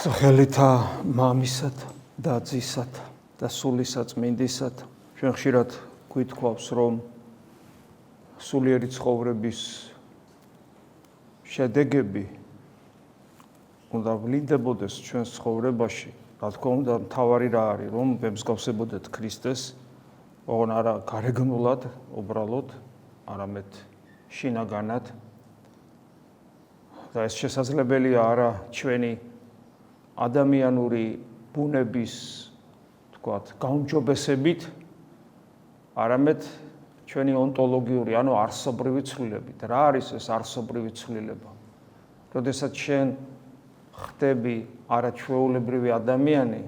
სახელითა მამისად და ძისად და სულისა წმინდისად ჩვენ ხშირად გვითხოვს რომ სულიერი ცხოვრების შედეგები უნდა ვლინდებოდეს ჩვენს ცხოვრებაში. რა თქმა უნდა, მთავარი რა არის, რომ ვემსგავსებოდეთ ქრისტეს, ოღონ არა გარეგნულად, უბრალოდ, არამედ შინაგანად. და ეს შესაძლებელია არა ჩვენი ადამიანური ბუნების, თქვათ, გაუმჯობესებით, არამედ ჩვენი ონტოლოგიური, ანუ არსობრივი ცვლილებით. რა არის ეს არსობრივი ცვლილება? როდესაც შენ ხდები არაჩვეულებრივი ადამიანი,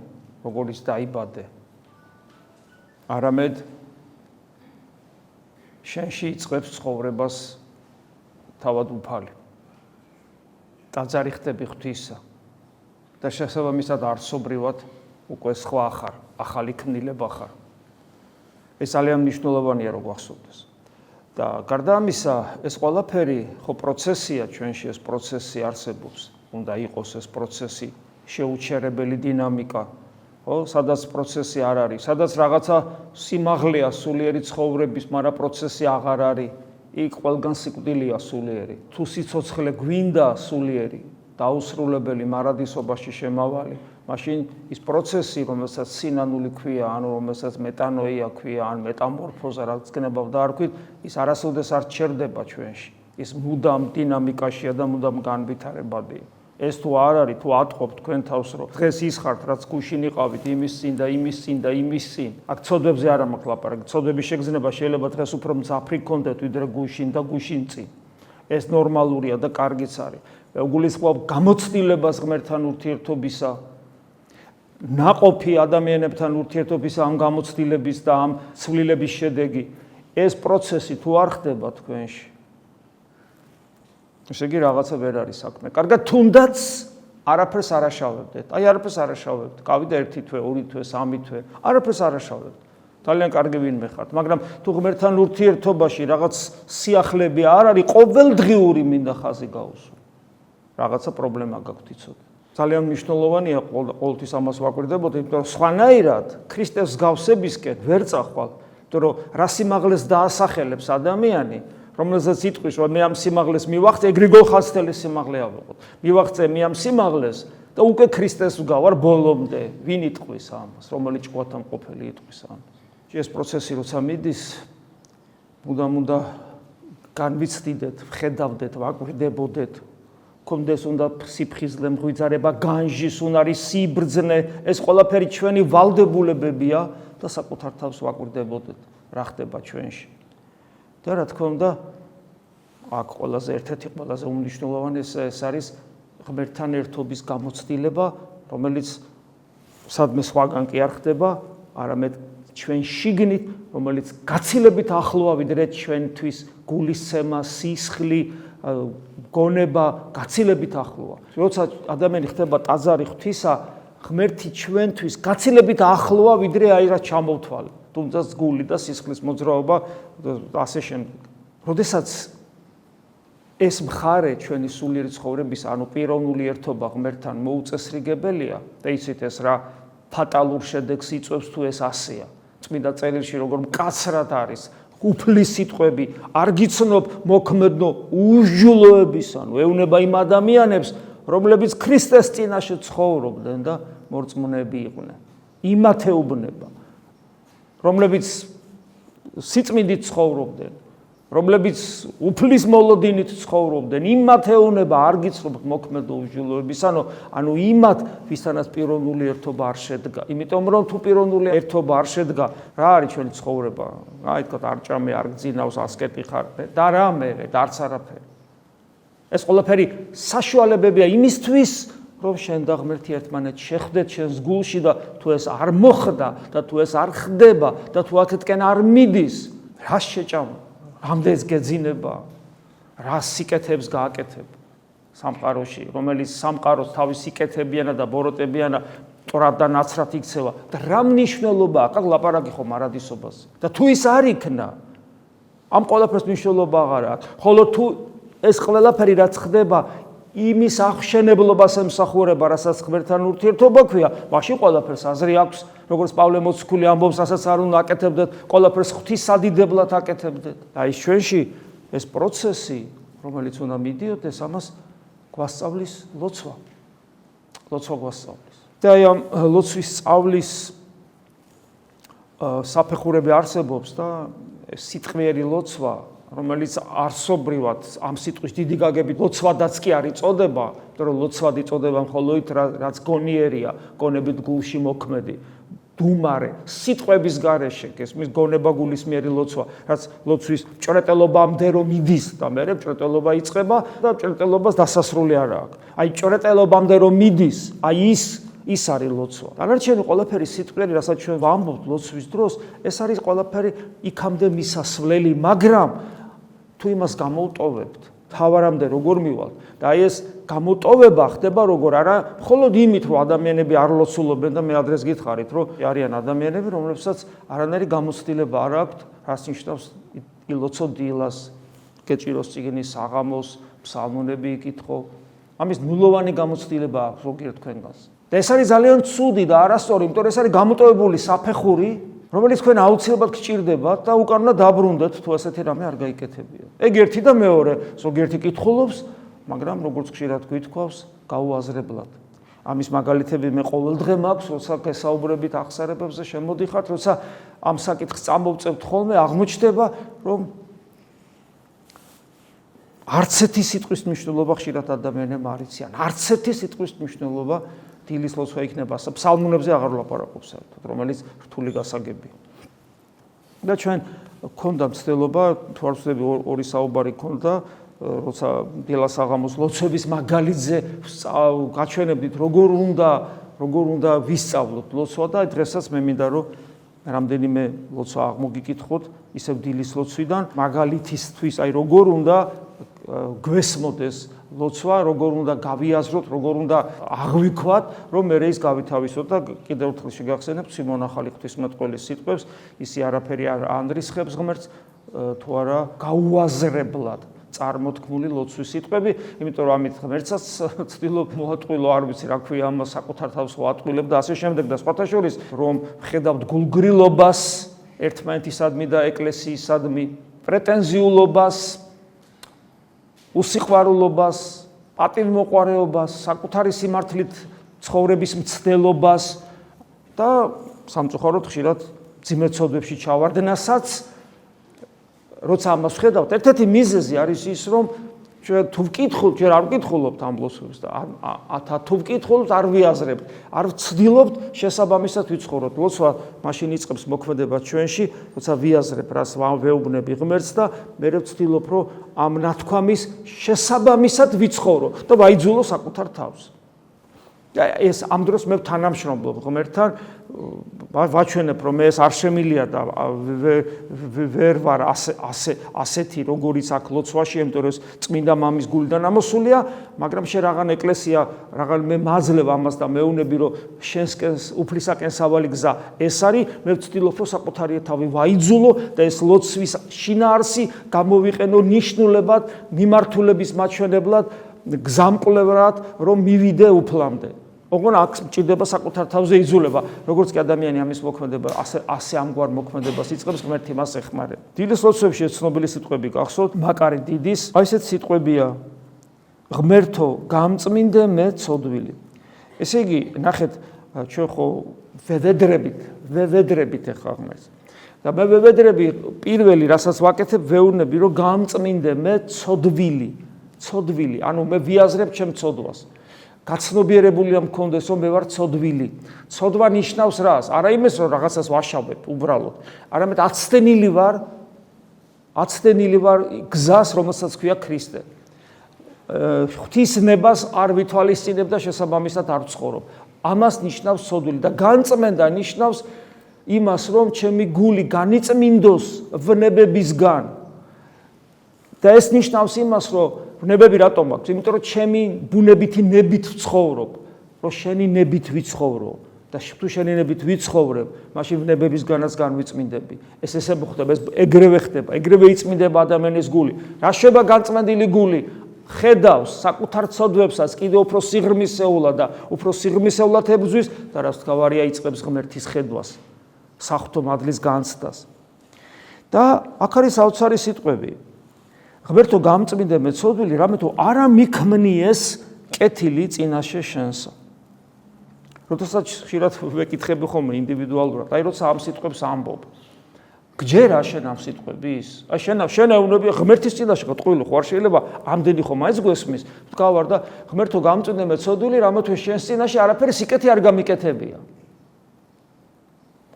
როგორიც დაიბადე, არამედ შენში იწყებს ცხოვრებას თავად უფალი. ტაძარი ხდები ღვთისა და შესაბამისად არსობრივად უკვე სხვა ხარ, ახალი ქმნილება ხარ. ეს ძალიან მნიშვნელოვანია რომ გვახსოვდეს. და გარდა ამისა, ეს ყველაფერი ხო პროცესია, ჩვენში ეს პროცესი არსებობს. უნდა იყოს ეს პროცესი შეუჩერებელი დინამიკა, ხო, სადაც პროცესი არ არის, სადაც რაღაცა სიმაღლეა სულიერი ცხოვრების, მაგრამ პროცესი აღარ არის. იქ ყველგან სიკვდილია სულიერი. თუ სიცოცხლე გვინდა სულიერი, დაუსრულებელი მარადისობაში შემავალი, მაშინ ის პროცესი, რომელსაც სინანული ქვია, ანუ რომელსაც მეტანოია ქვია, ან მეტამორფოზა, რაც გნებავდა არ ქვით, ის არასოდეს არ ჩერდება ჩვენში. ის მუდამ დინამიკაშია და მუდამ განვითარებადია. ეს თუ არ არის, თუ ატყობთ თქვენ თავს, რომ დღეს ის ხართ, რაც გუშინ იყავით, იმის წინ და იმის წინ და იმის წინ. აქ ცოდვებზე არ მაქვს ლაპარაკი. ცოდვების შეგრძნება შეიძლება დღეს უფრო მძაფრი გქონდეთ, ვიდრე გუშინ და გუშინ წინ. ეს ნორმალურია და კარგიც არის. გულისხმობ გამოცდილებას ღმერთთან ურთიერთობისა, ნაყოფი ადამიანებთან ურთიერთობისა ამ გამოცდილების და ამ ცვლილების შედეგი. ეს პროცესი თუ არ ხდება თქვენში, ესე იგი რაღაცა ვერ არის საქმე. კარგად, თუნდაც არაფერს არ აშავებდეთ. აი არაფერს არ აშავებთ. გავიდა 1 თვე, 2 თვე, 3 თვე, არაფერს არ აშავებთ. ძალიან კარგი ვინმე ხართ, მაგრამ თუ ღმერთთან ურთიერთობაში რაღაც სიახლები არ არის, ყოველდღიური მინდა ხაზი გაუსვა. რაღაცა პრობლემა გაქვთ, იცოდე. ძალიან მნიშვნელოვანია ყოველთვის ამას ვაკვირდებოდი, იმიტომ რომ სხვანაირად ქრისტეს გავსებისკენ ვერ წახვალ, იმიტომ რომ რა სიმაღლეს დაასახელებს ადამიანი, რომელზეც იტყვის, რომ მე ამ სიმაღლეს მივახცე, ეგრიგოლ ხაზთელი სიმაღლე ავიღოთ. მივახცე მე ამ სიმაღლეს და უკვე ქრისტეს ვგავარ ბოლომდე. ვინ იტყვის ამას, რომელიც ჭკვათან ყოფილი იტყვის ამას? ეს პროცესი როცა მიდის, მუდამ განვიცდიდეთ, ვხედავდეთ, ვაკვირდებოდეთ. გქონდეს უნდა სიფხიზლე, მღვიძარება, განჟის უნარი, სიბრძნე, ეს ყველაფერი ჩვენი ვალდებულებებია და საკუთარ თავს ვაკვირდებოდეთ, რა ხდება ჩვენში. და რა თქმა უნდა, აქ ყველაზე ერთ-ერთი ყველაზე უმნიშვნელოვანესი ეს არის ღმერთთან ერთობის გამოცდილება, რომელიც სადმე სხვაგან კი არ ხდება, არამედ ჩვენ შიგნით, რომელიც გაცილებით ახლოა ვიდრე ჩვენთვის გულისცემა, სისხლი, გონება გაცილებით ახლოა. როცა ადამიანი ხდება ტაძარი ღვთისა, ღმერთი ჩვენთვის გაცილებით ახლოა ვიდრე აი რა ჩამოვთვალე. თუმცა გული და სისხლის მოძრაობა ასე შემდეგ. როდესაც ეს მხარე ჩვენი სულიერი ცხოვრების, ანუ პიროვნული ერთობა ღმერთთან მოუწესრიგებელია, და იცით ეს რა ფატალურ შედეგს იწვევს თუ ეს ასეა. წმინდა წერილში როგორ მკაცრად არის უფლის სიტყვები, არ გიცნობ მოქმედნო უშჯულოების, ანუ ეუნება იმ ადამიანებს, რომლებიც ქრისტეს წინაშე ცხოვრობდნენ და მორწმუნეები იყვნენ. იმათეუბნება, რომლებიც სიწმინდით ცხოვრობდნენ, რომლებიც უფლის მოლოდინით ცხოვრობდნენ, იმათეუნება არ გიცნობთ მოქმედო უშჯულოების, ანუ იმათ, ვისთანაც პიროვნული ერთობა არ შედგა. იმიტომ რომ თუ პიროვნული ერთობა არ შედგა, რა არის ჩვენი ცხოვრება? აი თქვა არ ჭამე, არ გძინავს, ასკეტი ხარ და რა მერე, არც არაფერი. ეს ყველაფერი საშუალებებია იმისთვის, რომ შენ და ღმერთი ერთმანეთს შეხვდეთ შენს გულში და თუ ეს არ მოხდა და თუ ეს არ ხდება და თუ აქეთკენ არ მიდის, რა შეჭამა? რამდენს გეძინება, რა სიკეთებს გააკეთებ სამყაროში, რომელიც სამყაროს თავის სიკეთებიანა და ბოროტებიანა ტრად და ნაცრად იქცევა და რა მნიშვნელობა აქვს? აქ ლაპარაკი ხო მარადისობაზე. და თუ ის არ იქნა, ამ ყველაფერს მნიშვნელობა აღარ აქვს. ხოლო თუ ეს ყველაფერი რაც ხდება, იმის აღშენებლობას ემსახურება, რასაც ღმერთთან ურთიერთობა ქვია, მაშინ ყველაფერს აზრი აქვს, როგორც პავლე მოციქული ამბობს, რასაც არ უნდა აკეთებდეთ, ყველაფერს ღვთისადიდებლად აკეთებდეთ. აი ჩვენში ეს პროცესი, რომელიც უნდა მიდიოდეს, ამას გვასწავლის ლოცვა. ლოცვა გვასწავლის. და აი ამ ლოცვის სწავლის საფეხურები არსებობს და სიტყვიერი ლოცვა, რომელიც არსობრივად ამ სიტყვის დიდი გაგებით ლოცვადაც კი არ იწოდება, იმიტომ რომ ლოცვად იწოდება მხოლოდ ის, რაც გონიერია, გონებით გულში მოქმედი, დუმარე, სიტყვების გარეშე, გესმის გონება გულისმიერი ლოცვა, რაც ლოცვის ჭრეტელობამდე რომ მიდის და მერე ჭრეტელობა იწყება და ჭრეტელობას დასასრული არ აქვს. აი ჭრეტელობამდე რომ მიდის, აი ის არის ლოცვა. დანარჩენი ყველაფერი სიტყვიერი, რასაც ჩვენ ვამბობთ ლოცვის დროს, ეს არის ყველაფერი იქამდე მისასვლელი, მაგრამ თუ იმას გამოვტოვებთ, თავარამდე როგორ მივალთ და აი ეს გამოტოვება ხდება როგორ არა, მხოლოდ იმით, რომ ადამიანები არ ლოცულობენ და მე ადრეს გითხარით, რომ არიან ადამიანები, რომლებსაც არანაირი გამოცდილება არ აქვთ, რაც ნიშნავს ილოცო დილას, გეჭიროს წიგნის საღამოს, ფსალმუნები იკითხო. ამის ნულოვანი გამოცდილება აქვს ზოგიერთ თქვენგანს. და ეს არის ძალიან ცუდი და არასწორი, იმიტომ რომ ეს არის გამოტოვებული საფეხური, რომელიც თქვენ აუცილებლად გჭირდებათ და უკან უნდა დაბრუნდეთ, თუ ასეთი რამე არ გაიკეთებიათ. ეგ ერთი და მეორე, ზოგიერთი კითხულობს, მაგრამ როგორც ხშირად გვითქვავს, გაუაზრებლად. ამის მაგალითები მე ყოველდღე მაქვს, როცა გესაუბრებით აღსარებებზე შემოდიხართ, როცა ამ საკითხს წამოვწევთ ხოლმე, აღმოჩნდება, რომ არც ერთი სიტყვის მნიშვნელობა ხშირად ადამიანებმა არ იციან. არც ერთი სიტყვის მნიშვნელობა დილის ლოცვა იქნება, ფსალმუნებზე აღარ ვლაპარაკობ საერთოდ, რომელიც რთული გასაგებია. და ჩვენ გქონდა მცდელობა, თუ არ ვცდები ორი საუბარი გქონდა, როცა დილას აღამოს ლოცვების მაგალითზე გაჩვენებდით, როგორ უნდა ვისწავლოთ ლოცვა და დღესაც მე მინდა რომ რამდენიმე ლოცვა აღმოგიკითხოთ, ისევ დილის ლოცვიდან, მაგალითისთვის, აი როგორ უნდა გვესმოდეს ლოცვა, როგორ უნდა გავიაზროთ, როგორ უნდა აღვიქვათ, რომ მე ის გავითავისოთ და კიდევ ერთხელ შეგახსენებთ სიმონ ახალი ღვთისმეტყველის სიტყვებს, ისი არაფერი არ ანდრისხებს ღმერთს, თუ არა გაუაზრებლად წარმოთქმული ლოცვის სიტყვები, იმიტომ რომ ამით ღმერთსაც ცდილობ მოატყვილო, არ ვიცი რა ქვია ამას, საკუთარ თავს ვატყვილებ და ასე შემდეგ და სხვათა შორის, რომ ხედავთ გულგრილობას ერთმანეთისადმი და ეკლესიისადმი, პრეტენზიულობას, უსიყვარულობას, პატივმოყვარეობას, საკუთარი სიმართლით ცხოვრების მცდელობას და სამწუხაროდ ხშირად ძიმეცოდვებში ჩავარდნასაც, როცა ამას ხედავთ, ერთ-ერთი მიზეზი არის ის, რომ ჩვენ თუ ვკითხულობთ, ჩვენ არ ვკითხულობთ ამ ლოცვებს და თუ ვკითხულობთ, არ ვიაზრებთ, არ ვცდილობთ შესაბამისად ვიცხოვროთ. ლოცვა მაშინ იწყებს მოქმედებას ჩვენში, როცა ვიაზრებ, რას ვეუბნები ღმერთს და მე ვცდილობ, რომ ამ ნათქვამის შესაბამისად ვიცხოვრო და ვაიძულო საკუთარ თავს. ეს ამ დროს მე თანამშრომლობ ღმერთთან, ვაჩვენებ, რომ მე ეს არ შემილია და ვერ ვარ ასეთი, როგორიც აქ ლოცვაში, იმიტომ რომ ეს წმინდა მამის გულიდან ამოსულია, მაგრამ შენ რაღაც ეკლესია, რაღაც მე მაძლევ ამას და მეუნები, რომ შენსკენ უფლისაკენ სავალი გზა ეს არის, მე ვცდილობ, რომ საკუთარი თავი ვაიძულო და ეს ლოცვის შინაარსი გამოვიყენო ნიშნულებად, მიმართულების მაჩვენებლად, გზამკვლევრად, რომ მივიდე უფლამდე. ოღონ აქ მჭირდება საკუთარ თავზე იზოლება, როგორც კი ადამიანი ამის მოქმედება, ასე ამგვარ მოქმედებას იწყებს, ღმერთი მას ეხმარება. დილის ლოცვებში ცნობილი სიტყვები გახსოვთ, მაკარი დიდის, აი ესეთ სიტყვებია: ღმერთო, გამწმინდე მე ცოდვილი. ესე იგი, ნახეთ, ჩვენ ხო ვევედრებით ახლა ღმერთს. და მე ვევედრები პირველი, რასაც ვაკეთებ, ვეუბნები, რომ გამწმინდე მე ცოდვილი, ცოდვილი, ანუ მე ვიაზრებ ჩემ ცოდვას. გაცნობიერებულია მქონდეს, რომ მე ვარ ცოდვილი. ცოდვა ნიშნავს რას? არა იმას, რომ რაღაცას ვაშავებ უბრალოდ, არამედ აცდენილი ვარ გზას, რომელსაც ქვია ქრისტე. ღვთისნებას არ ვითვალისწინებ და შესაბამისად არ ვცხოვრობ. ამას ნიშნავს ცოდვილი და განწმენდა ნიშნავს იმას, რომ ჩემი გული განიწმინდოს ვნებებისგან. და ეს ნიშნავს იმას, რომ ვნებები რატომ აქვს? იმიტომ რომ ჩემი ბუნებითი ნებით ვცხოვრობ, რომ შენი ნებით ვიცხოვრო და თუ შენი ნებით ვიცხოვრებ, მაშინ ვნებებისგანაც განვიწმინდები. ეს ესე მოხდება, ეს ეგრევე ხდება, ეგრევე იწმინდება ადამიანის გული. რა შეება განწმენდილი გული? ხედავს საკუთარ ცოდვებსაც კიდევ უფრო სიღრმისეულად და უფრო სიღრმისეულად ებრძვის და რაც თქვარია იწყებს ღმერთის ხედვას, საღვთო მადლის განცდას. და აქ არის საოცარი სიტყვები. ღმერთო გამწმინდე მეცოდვილი, რამე თუ არა მიქმნიეს კეთილი წინაშე შენსა. როდესაც ხშირად ვეკითხები ხოლმე ინდივიდუალურად, აი როცა ამ სიტყვებს ამბობ. გჯერა შენ ამ სიტყვების? აი შენ ეუბნები ღმერთის წინაშე ყტყვილი ხო არ შეიძლება ამდენი ხომ ეს გვესმის? ვთქავარ და ღმერთო გამწმინდე მეცოდვილი, რამე თუ შენს წინაშე არაფერი სიკეთე არ გამიკეთებია.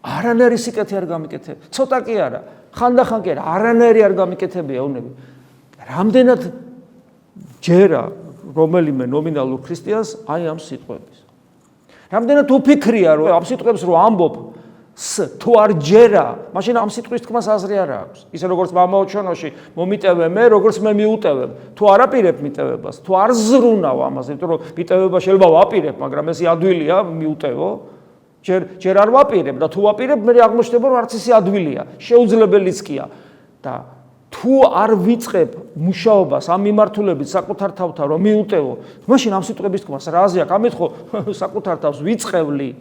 არანაირი სიკეთე არ გამიკეთებია. ცოტა კი არა, ხანდახან კი არა, არანაირი არ გამიკეთებია ეუბნები. რამდენად ჯერა რომელიმე ნომინალურ ქრისტიანს აი ამ სიტყვების. რამდენად უფიქრია რომ ამ სიტყვებს რო ამბობ თუ არ ჯერა, მაშინ ამ სიტყვის თქმას აზრი არ აქვს. ისე როგორც მამაო ჩვენოში მომიტევე მე, როგორც მე მიუტევებ. თუ არ აპირებ მიტევებას, თუ არ ზრუნავ ამაზე, იმიტომ რომ მიტევება შეიძლება ვაპირებ, მაგრამ ეს ადვილია მიუტევო. ჯერ არ ვაპირებ და თუ ვაპირებ, მე აღმოჩნდება რომ არც ისე ადვილია, შეუძლებელიც კია. და თუ არ ვიწყებ მუშაობას ამ მიმართულებით საკუთარ თავთან რომ მიუტევო, მაშინ ამ სიტყვების თქმას რა აზრი აქვს? ამით ხო საკუთარ თავს ვიწყევლი.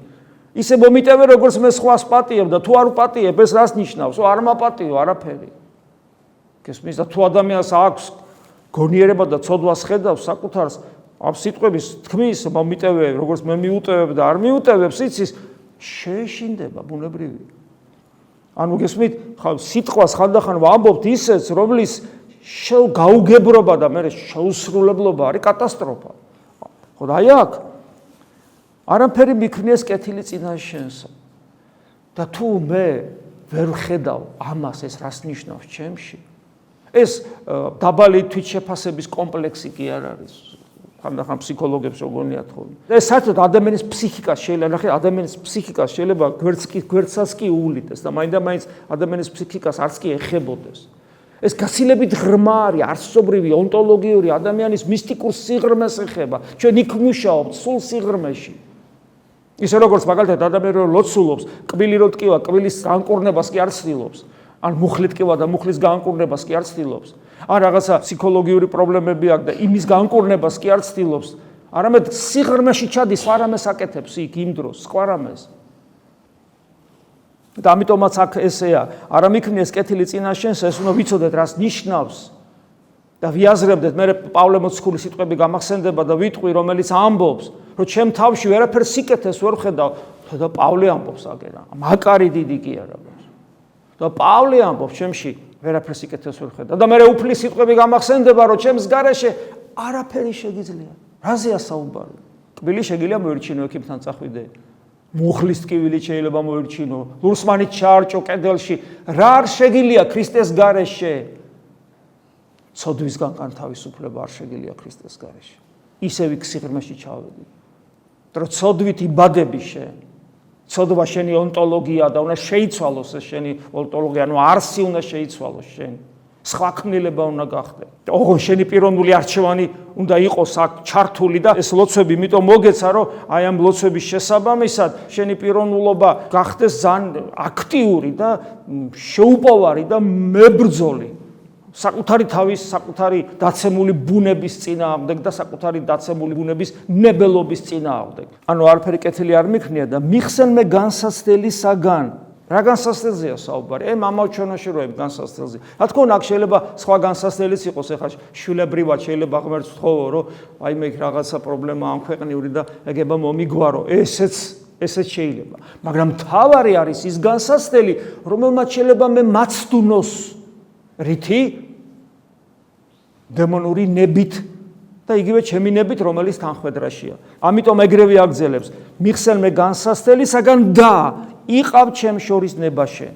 ისე მომიტევე როგორც მე სხვას პატიებ და თუ არ ვპატიებ ეს რას ნიშნავს? არ მაპატიო არაფერი. გესმის და თუ ადამიანს აქვს გონიერება და ცოდვას ხედავს საკუთარს ამ სიტყვების თქმის მომიტევე როგორც მე მიუტევებ და არ მიუტევებს იცის შეეშინდება ბუნებრივია. ანუ გესმით ხა სიტყვას ხანდახან ვამბობთ ისეც რომლის გაუგებრობა და მე შეუსრულებლობა არის კატასტროფა. ხო და აი აქ არაფერი მიქმნიეს კეთილი წინაშე შენსა. და თუ მე ვერ ვხედავ ამას ეს რას ნიშნავს ჩემში? ეს დაბალი თვითშეფასების კომპლექსი კი არ არის. ხანდახან ფსიქოლოგებს როგორნიათ ხოლმე. ეს საერთოდ ადამიანის ფსიქიკას შეიძლება ნახე, ადამიანის ფსიქიკას შეიძლება გვერდსაც კი უვლიტეს და მაინდა-მაინც ადამიანის ფსიქიკას არც კი ეხებოდეს. ეს გაცილებით ღრმა არის, არსობრივი, ონტოლოგიური ადამიანის მისტიკურ სიღრმეს ეხება. ჩვენ იქ ვმუშაობთ სულ სიღრმეში. ისე როგორც მაგალითად ადამიანი რო ლოცულობს, კბილი რო ტკივა, კბილის განკურნებას კი არ ცდილობს. ან მუხლით ტკივა და მუხლის განკურნებას კი არ ცდილობს. ან რაღაცა ფსიქოლოგიური პრობლემები აქვს და იმის განკურნებას კი არ ცდილობს. არამედ სიღრმეში ჩადის, სხვა რამეს აკეთებს იქ იმ დროს, სხვა რამეს. და ამიტომაც აქ ესეა, არა მიქმნიეს კეთილი წინაშე შენსა, ეს უნდა ვიცოდეთ რას ნიშნავს. და ვიაზრებდეთ, მე პავლე მოციქულის სიტყვები გამახსენდება და ვიტყვი, რომელიც ამბობს, რომ ჩემ თავში ვერაფერ სიკეთეს ვერ ვხედავ, და პავლე ამბობს აგერა. მაკარი დიდი კი არა. და პავლე ამბობს, ჩემში ვერაფერ სიკეთეს ვერ ვხედავ. და მე უფლის სიტყვები გამახსენდება, რომ ჩემს გარეშე არაფერი შეგიძლია. რაზეა საუბარი? კბილი შეგიძლია მოერჩინო ექიმთან წახვიდე. მუხლის ტკივილი შეიძლება მოერჩინო, ლურსმანით ჩაარჭო კედელში. რა არ შეგიძლია ქრისტეს გარეშე? ცოდვისგან კან თავისუფლება არ შეგიძლია ქრისტეს გარეშე. ისევ იქ სიღრმეში ჩავედი. რომ ცოდვით იბადები შენ. ცოდვა შენი ონტოლოგია და უნდა შეიცვალოს ეს შენი ონტოლოგია, ანუ არსი უნდა შეიცვალოს შენ. სხვა ქმნილება უნდა გახდე. ოღონდ შენი პიროვნული არჩევანი უნდა იყოს აქ ჩართული და ეს ლოცვები იმიტომ მოგეცა, რომ აი ამ ლოცვების შესაბამისად შენი პიროვნულობა გახდეს ძალიან აქტიური და შეუპოვარი და მებრძოლი. საკუთარი თავის, საკუთარი დაცემული ბუნების წინააღმდეგ და საკუთარი დაცემული ბუნების ნებელობის წინააღმდეგ. ანუ არაფერი კეთილი არ მიქმნია და მიხსენმე განსაცდელისაგან. რა განსაცდელზეა საუბარი? მამაო ჩვენოში როებ განსაცდელზე. რა თქმა უნდა, აქ შეიძლება სხვა განსაცდელიც იყოს, ეხლა შვილებრივად შეიძლება ღმერთს ვთხოვო, რომ აი მე რაღაცა პრობლემა ამქვეყნიური და ეგება მომიგვარო. ესეც შეიძლება. მაგრამ მთავარი არის ის განსაცდელი, რომელმაც შეიძლება მე მაცდუნოს რითი? დემონური ნებით და იგივე ჩემი ნებით, რომელიც თანხმედრაშია. ამიტომ ეგრევე აგზელებს. მიხსენმე განსაცდელისაგან და იყავ ჩემ შორის ნებაშენ.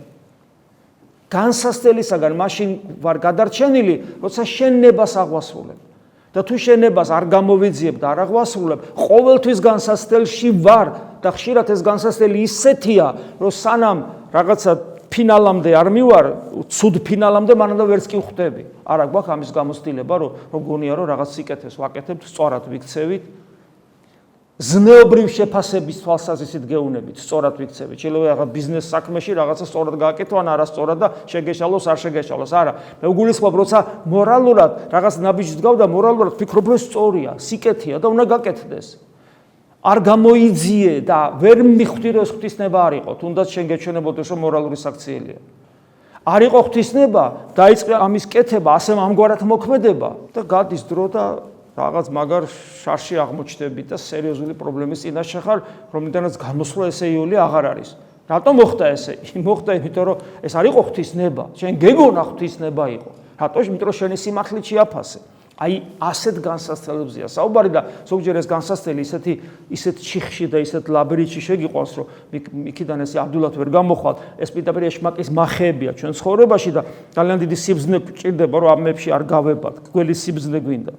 განსაცდელისაგან მაშინ ვარ გადარჩენილი, როცა შენ ნებას აღვასრულებ. და თუ შენ ნებას არ გამოვიძიებ და არ აღვასრულებ, ყოველთვის განსაცდელში ვარ და ხშირად ეს განსაცდელი ისეთია, რომ სანამ რაღაცა ფინალამდე არ მივარ, ცუდ ფინალამდე მანამდე ვერც კი ვხვდები. არა გვაქვს ამის გამოცდილება, რომ გონია რომ რაღაც სიკეთეს ვაკეთებთ, სწორად ვიქცევით. ზნეობრივ შეფასების თვალსაზრისით გეუნებით, სწორად ვიქცევით. შეიძლება რაღაც ბიზნეს საქმეში რაღაცა სწორად გააკეთო, ან არასწორად და შეგეშალოს, არ შეგეშალოს. არა, მე ვგულისხმობ, როცა მორალურად რაღაც ნაბიჯს დგავ და მორალურად ვფიქრობ, რომ სწორია, სიკეთეა და უნდა გაკეთდეს. არ გამოიძიე და ვერ მიხვდი, რომ ეს ღვთისნება არ იყო, თუნდაც შენ გეჩვენებოდეს, რომ მორალური საქციელია. არ იყო ღვთისნება, დაიწყე ამის კეთება, ასე ამგვარად მოქმედება და გადის დრო და რაღაც მაგარ შარში აღმოჩნდები და სერიოზული პრობლემის წინაშე ხარ, რომლიდანაც გამოსვლა ესეიული აღარ არის. რატომ მოხდა ესე? მოხდა იმიტომ, რომ ეს არ იყო ღვთისნება, შენ გეგონა ღვთისნება იყო. რატომ? იმიტომ, რომ შენი სიმართლით შეაფასე. აი ასეთ განსასწრებელია საუბარი და ზოგჯერ ეს განსასწრელი ისეთ ჩიხში და ისეთ ლაბირინთში შეგიყვანს, რომ იქიდან ესე ადვილად ვერ გამოხვალ. ეს პირდაპირ ეშმაკის მახეებია ჩვენ ცხოვრებაში და ძალიან დიდი სიბზნე გჭირდება, რომ ამებში არ გავებად. გველი სიბზნე გვინდა.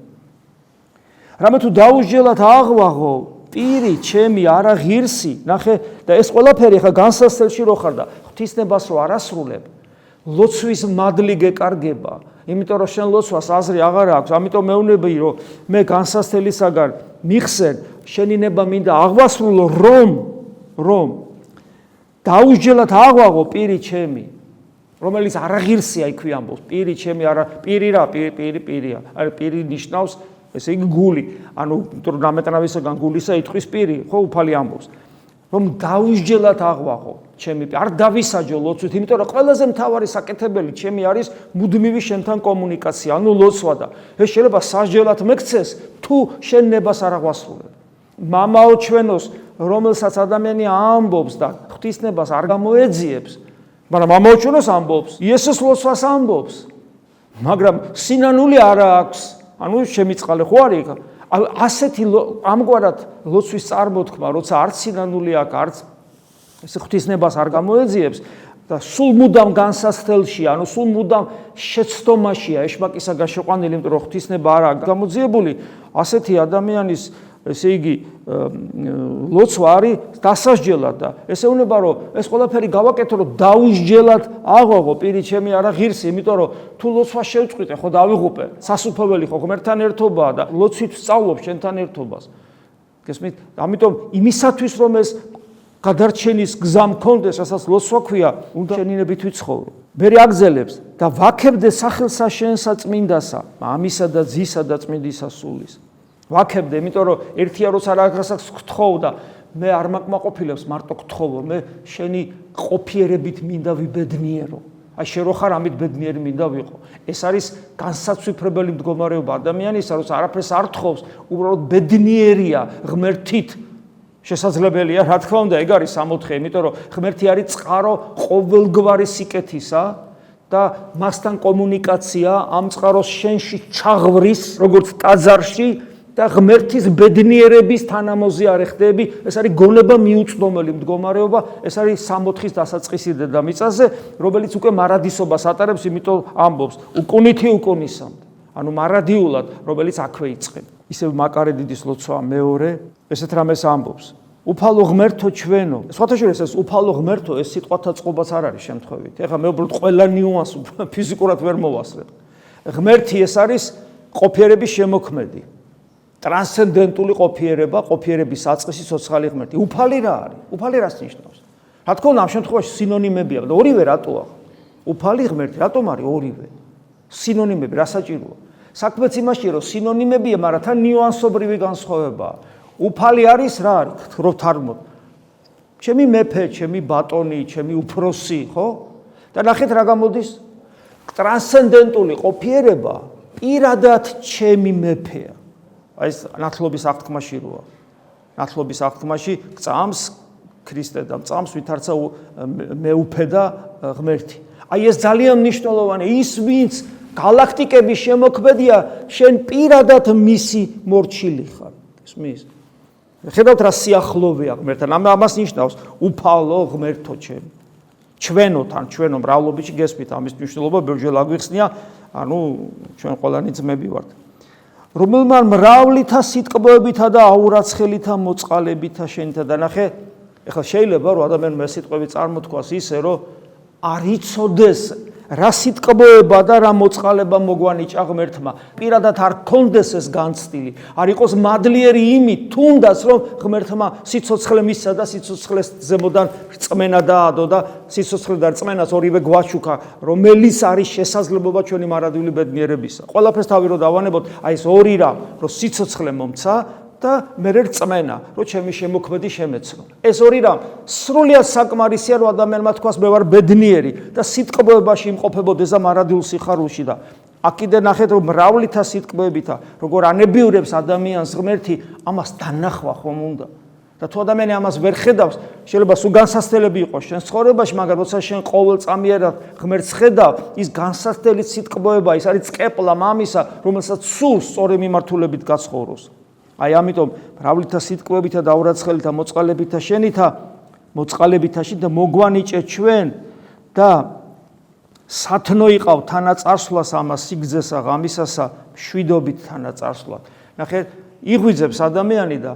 რამე თუ დაუსჯელად აღვაღო პირი ჩემი არა ღირსი, ნახე და ეს ყველაფერი ხა განსასწრელში რო ხარ და ღვთისნებას რო არასრულებ, ლოცვის მადლი გეკარგება. იმიტომ რომ შენ ლოცვას აზრი აღარ აქვს, ამიტომ მეუბნები რომ მე განსასწრელისაგან მიხსენ, შენი ნება მინდა აღვასრულო რომ დაუსჯელად აღვაღო პირი ჩემი, რომელიც არა ღირსია იქვე ამბობს, პირი ჩემი არა პირი რა, პირია. აი პირი ნიშნავს ესე იგი გული, ანუ რამეტნავისაგან გულისა იტყვის პირი, ხო უფალი ამბობს. რომ დაუსჯელად აღვაღო ჩემი არ დავისაჯო ლოცვით, იმიტომ რომ ყველაზე მთავარი საკეთებელი ჩემი არის მუდმივი შენთან კომუნიკაცია, ანუ ლოცვა და ეს შეიძლება სასჯელად მეკცეს, თუ შენ ნებას არ აღვასრულებ. მამაო ჩვენოს, რომელსაც ადამიანი ამბობს და ღვთისნებას არ გამოეძიებს, მაგრამ მამაო ჩვენოს ამბობს, იესოს ლოცვას ამბობს, მაგრამ სინანული არ აქვს, ანუ შემიწყალე ხო არის? ასეთი ამგვარად ლოცვის წარმოთქმა, როცა არც სინანული აქვს, არც ეს ღვთისნებას არ გამოეძიებს და სულ მუდამ განსასწრელში, ანუ სულ მუდამ შეცდომაშია ეშმაკისაგან შეყვანილი, იმიტომ რომ ღვთისნება არაა გამოძიებული, ასეთი ადამიანის ესე იგი ლოცვა არის დასასჯელად და ესეუნება რომ ეს ყველაფერი გავაკეთო რომ დაუსჯელად აღვაღო პირი ჩემი არა ღირსი, იმიტომ რომ თუ ლოცვა შევწყვიტე ხო დავიღუპე, სასუფეველი ხო ღმერთთან ერთობაა და ლოცვით სწავლობ შენთან ერთობას. გესმით? ამიტომ იმისათვის რომ ეს გადარჩენის გზა მქონდეს, რასაც ლოცვა ქვია, უნდა შენინებით ვიცხოვრო. მერე აგზელებს და ვაქებდე სახელსა შენსა წმინდასა, ამისა და ძისა და წმინდისა სულის. ვაქებდე, იმიტომ რომ ერთია როცა რაღაცას გთხოვ და მე არ მაკმაყოფილებს მარტო გთხოვო, მე შენი ყოფიერებით მინდა ვიბედნიერო. აი შენ რო ხარ ამით ბედნიერი მინდა ვიყო. ეს არის განსაცვიფრებელი მდგომარეობა ადამიანისა, როცა არაფერს არ თხოვს, უბრალოდ ბედნიერია ღმერთით. შესაძლებელია, რა თქმა უნდა, ეგ არის სამოთხე, იმიტომ რომ ღმერთი არის წყარო ყოველგვარი სიკეთისა და მასთან კომუნიკაცია ამ წყაროს შენში ჩაღვრის, როგორც ტაძარში და ღმერთის ბედნიერების თანამოზიარე ხდები, ეს არის გონება მიუწვდომელი მდგომარეობა, ეს არის სამოთხის დასაწყისი დედამიწაზე, რომელიც უკვე მარადისობას ატარებს, იმიტომ ამბობს, უკუნითი უკუნისამდე. ანუ მარადიულად, რომელიც აქვე იწყება. ისევ მაკარე დიდის ლოცვა მეორე, ესეთ რამეს ამბობს. უფალო ღმერთო ჩვენო. სხვათა შორის ეს უფალო ღმერთო ეს სიტყვათა წყობაც არ არის შემთხვევით. ეხლა მე უბრალოდ ყველა ნიუანსს ფიზიკურად ვერ მოვასწრებ. ღმერთი ეს არის ყოფიერების შემოქმედი. ტრანსცენდენტული ყოფიერება, ყოფიერების საწყისი ცოცხალი ღმერთი. უფალი რა არის? უფალი რას ნიშნავს? რა თქმა უნდა, ამ შემთხვევაში სინონიმებია და ორივე რატოა? უფალი ღმერთი, რატომ არის ორივე? სინონიმები რა საჭიროა? საქმეც იმაშია, რომ სინონიმებია, მაგრამ თან ნიუანსობრივი განსხვავებაა. უფალი არის რა არის? რო თარგმნოთ. ჩემი მეფე, ჩემი ბატონი, ჩემი უფროსი, ხო? და ნახეთ რა გამოდის? ტრანსცენდენტული ყოფიერება პირადად ჩემი მეფეა. აი ეს ნათლობის აღთქმაში როა. ნათლობის აღთქმაში გწამს ქრისტე და გწამს ვითარცა მეუფე და ღმერთი. აი ეს ძალიან მნიშვნელოვანია, ის ვინც galaktikების შემოქმედია, შენ პირადად მისი მორჩილი ხარ. ისმის. ხედავთ რა სიახლოვეა ღმერთთან, ამას ნიშნავს უფალო ღმერთო ჩემი. ჩვენოთან, ჩვენო მრავლობიში გესმით ამის მნიშვნელობა ბევრჯერ აგვიხსნია, ანუ ჩვენ ყველანი ძმები ვართ. რომელმა მრავლითა სიტყვებითა და აურაცხელითა მოწყალებითა შენითა და ნახე, ეხლა შეიძლება რომ ადამიანმა ეს სიტყვები წარმოთქვას ისე, რომ არ იცოდეს რა სიტყვოება და რა მოწყალება მოგვანიჭა ღმერთმა. პირადად არ გქონდეს ეს განცდილი, არ იყოს მადლიერი იმით, თუნდაც რომ ღმერთმა სიცოცხლე მისცა და სიცოცხლეს ზემოდან რწმენა დაადო და სიცოცხლე და რწმენას ორივე გვაჩუქა, რომელიც არის შესაძლებლობა ჩვენი მარადიული ბედნიერებისა. ყველაფერს თავი რომ დავანებოთ, აი ეს ორი რამ, რომ სიცოცხლე მომცა და მე რწმენა, რომ ჩემი შემოქმედი შემეცნო. ეს ორი რამ სრულიად საკმარისია, რომ ადამიანმა თქვას მე ვარ ბედნიერი და სიტყვებაში იმყოფებოდეს და მარადილ სიხარულში და აქ კიდე ნახეთ, რომ მრავლითა სიტყვებითა, როგორ ანებიურებს ადამიანს ღმერთი, ამას დანახვა ხომ უნდა. და თუ ადამიანი ამას ვერ ხედავს, შეიძლება სულ განსაცდელები იყოს შენ ცხოვრებაში, მაგრამ როცა შენ ყოველწამიერად ღმერთს ხედავ, ის განსაცდელი სიტყვება, ის არის წყეპლა მამისა, რომელსაც სულ სწორი მიმართულებით გაცხოვროს. აი ამიტომ მრავლითა სიტყვებითა და აურაცხელითა მოწყალებითა შენითა მოწყალებითაში და მოგვანიჭე ჩვენ და სათნო იყავ თანაწარსვლას ამას სიგრძესა ღამისასა მშვიდობით თანაწარსვლად. ნახეთ, იღვიძებს ადამიანი და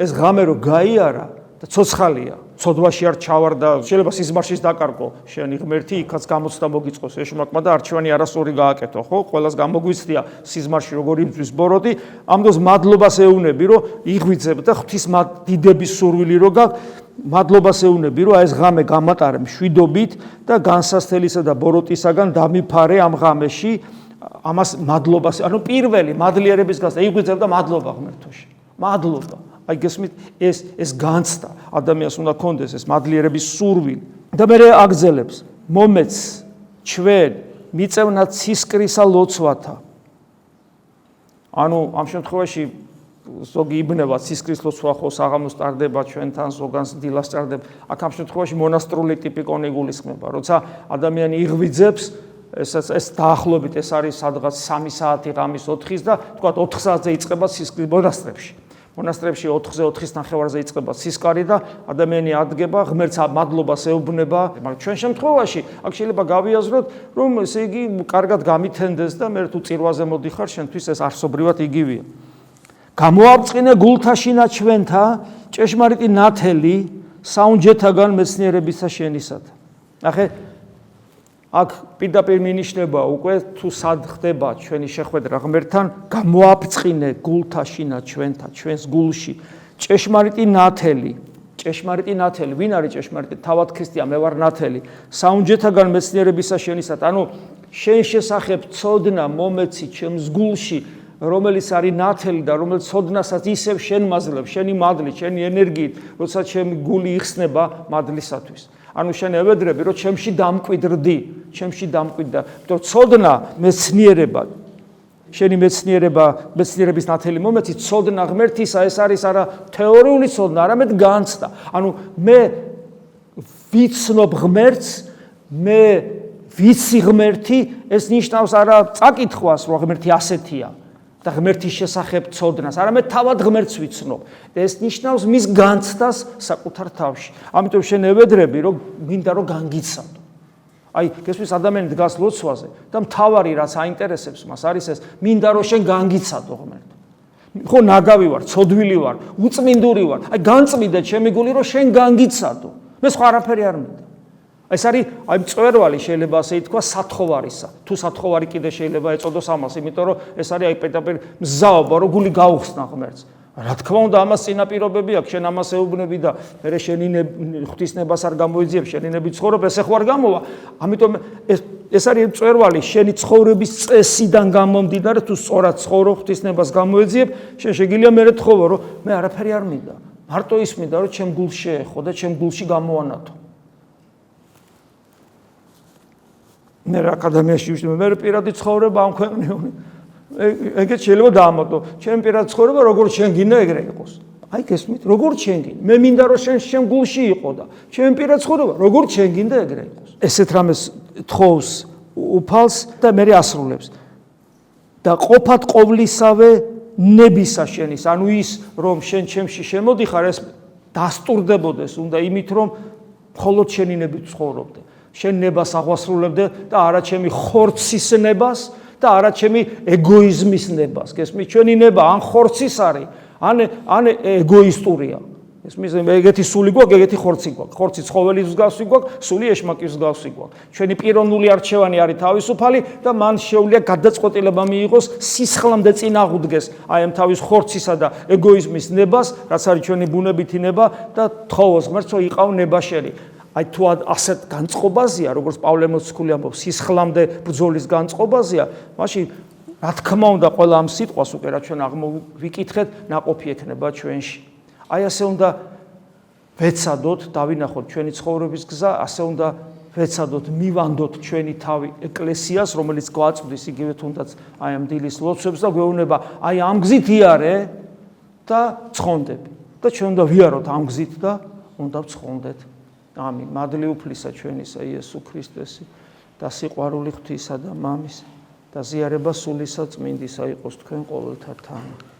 ეს ღამე რო გაიარა და ცოცხალია, ცოდვაში არ ჩავარ და შეიძლება სიზმარშიც დაკარგო შენი ღმერთი, იქაც გამოცდა მოგიწყოს ეშმაკმა და არჩევანი არასწორი გააკეთო, ხო? ყველას გამოგვიცდია სიზმარში როგორ იბძვის ბოროტი, ამ დროს მადლობას ეუბნები, რომ იღვიძებ და ღვთის დიდების სურვილი რო გაქვს, მადლობას ეუბნები, რომ აი ეს ღამე გამატარე მშვიდობით და განსასწრელისა და ბოროტისაგან დამიფარე ამ ღამეში, ამას მადლობას, ანუ პირველი მადლიერების გასა, იღვიძებ და მადლობა ღმერთოში. მადლობა. აი გესმით, ეს განცდა ადამიანს უნდა კონდეს ეს მადლიერების სურვილი. და მე აგზელებს მომეც ჩვენ მიწევნა ცისკრისა ლოცვათა. ანუ ამ შემთხვევაში ზოგი იბნება ცისკრის ლოცვა ხო საღამოს ტარდება ჩვენთან, ზოგანს დილას ტარდება. აქ ამ შემთხვევაში მონასტრული ტიპი კონი გულისხმება, როცა ადამიანი იღვიძებს ეს დაახლოებით ეს არის სადღაც 3 საათი ღამის 4-ის და თქვა 4 საათზე იწყება ცისკრის მონასტრებში. მონასტრებში 4-ზე 4-ის ნახევარზე იწყება ცისკარი და ადამიანი ადგება, ღმერთს მადლობას ეუბნება, მაგრამ ჩვენ შემთხვევაში აქ შეიძლება გავიაზროთ, რომ ესე იგი კარგად გამithენდეს და მე თუ წირვაზე მოდიხარ, შენთვის ეს არსობრივად იგივეა. გამოავწყინე გულთაშინა ჩვენთა ჭეშმარიტი ნათელი საუნჯეთაგან მეცნიერებისა შენისათა. ნახე, აქ პირდაპირ მინიშნება უკვე თუ სად ხდება ჩვენი შეხვედრა ღმერთთან, გამოავწყინე გულთაშინა ჩვენთა, ჩვენს გულში ჭეშმარიტი ნათელი. ჭეშმარიტი ნათელი, ვინ არის ჭეშმარიტი? თავად ქრისტია, მე ვარ ნათელი. საუნჯეთაგან მეცნიერებისა შენისათა, ანუ შენ შესახებ ცოდნა მომეცი ჩემს გულში, რომელიც არის ნათელი და რომელიც ცოდნასაც ისევ შენ მაძლევ, შენი მადლით, შენი ენერგიით, როცა ჩემი გული იხსნება მადლისათვის. ანუ შენ ევედრები, რომ ჩემში დამკვიდრდი, ჩემში დამკვიდრდა. იმიტომ ცოდნა მეცნიერება, შენი მეცნიერების ნათელი მომეცი, ცოდნა ღმერთისა, ეს არის არა თეორიული ცოდნა, არამედ განცდა. ანუ მე ვიცნობ ღმერთს, მე ვიცი ღმერთი, ეს ნიშნავს არა წაკითხვას, რომ ღმერთი ასეთია. და ღმერთის შესახებ ცოდნას, არამედ თავად ღმერთს ვიცნობ. და ეს ნიშნავს მის განცდას საკუთარ თავში. ამიტომ შენ ევედრები, რომ მინდა რომ განგიცადო. აი, გესმის ადამიანი დგას ლოცვაზე და მთავარი რაც აინტერესებს მას არის ეს, მინდა რომ შენ განგიცადო ღმერთო. ხო, ნაგავი ვარ, ცოდვილი ვარ, უწმინდური ვარ. აი, განწმიდე ჩემი გული, რომ შენ განგიცადო. მე სხვა არაფერი არ მინდა. ეს არის აი მწვერვალი შეიძლება ასე ითქვა სათხოვარისა. თუ სათხოვარი კიდე შეიძლება ეწოდოს ამას, იმიტომ რომ ეს არის აი პირდაპირ მზაობა, რომ გული გაუხსნა ღმერთს. რა თქმა უნდა, ამას წინაპირობები აქვს, შენ ამას ეუბნები და მე შენი ღვთისნებას არ გამოიძიებ, შენი ნები ცხოვრობ, ესე ხო არ გამოვა. ამიტომ ეს არის მწვერვალი, შენი ცხოვრების წესიდან გამომდინარე, თუ სწორად ცხოვრობ, ღვთისნებას გამოიძიებ, შენ შეგიძლია მე თხოვო, რომ მე არაფერი არ მინდა. მარტო ის მინდა, რომ ჩემ გულში შეეხო და ჩემ გულში გამოანათო. მე რა აკადემიაში ვიშლებ, მე პირადი ცხოვრება ამ ქვეყნიო. ეგეც შეიძლება დაამატო. ჩემ პირადი ცხოვრება როგორ შენ გინდა ეგრე იყოს. აი გესმით, როგორ შენ გინდა. მე მინდა რომ შენ გულში იყო და ჩემ პირადი ცხოვრება როგორ შენ გინდა ეგრე იყოს. ესეთ რამეს თხოვს უფალს და მე ასრულებს. და ყოფათ ყოვლისავე ნებისა შენის, ანუ ის რომ შენ ჩემში შემოდიხარ, ეს დასტურდებოდეს უნდა იმით რომ მხოლოდ შენი ნებით ცხოვრობდე. შენ ნებას აღვასრულებდე და არა ჩემი ხორცის ნებას და არა ჩემი ეგოიზმის ნებას. გესმით, ჩვენი ნება ან ხორცის არის, ან ეგოისტურია. ისმის ეგეთი სული გვაქვს, ეგეთი ხორცი გვაქვს. ხორცი ცხოველის მსგავსი გვაქვს, სული ეშმაკის მსგავსი გვაქვს. ჩვენი პიროვნული არჩევანი არის თავისუფალი და მან შეუძლია გადაწყვეტილება მიიღოს სისხლამდე წინ აღუდგეს აი ამ თავის ხორცისა და ეგოიზმის ნებას, რაც არის ჩვენი ბუნებითი ნება და თხოვოს ღმერთს, რომ იყავ ნებაშელი. აი თუ ასეთ განწყობაზეა, როგორც პავლე მოციქული ამბობს, სისხლამდე ბრძოლის განწყობაზეა, მაშინ რა თქმა უნდა ყველა ამ სიტყვას უკვე რა ჩვენ აღმოვიკითხეთ, ნაყოფი ექნება ჩვენში. აი ასე უნდა ვეცადოთ, დავინახოთ ჩვენი ცხოვრების გზა, ასე უნდა ვეცადოთ, მივანდოთ ჩვენი თავი ეკლესიას, რომელიც გვაწვდის იგივე თუნდაც აი ამ დილის ლოცვებს და გვეუბნება, აი ამ გზით იარე და ცხონდები. და ჩვენ უნდა ვიაროთ ამ გზით და უნდა ვცხონდეთ. ამინ. მადლი უფლისა ჩვენისა იესო ქრისტესი და სიყვარული ღვთისა და მამის და ზიარება სულისა წმინდისა იყოს თქვენ ყოველთა თან.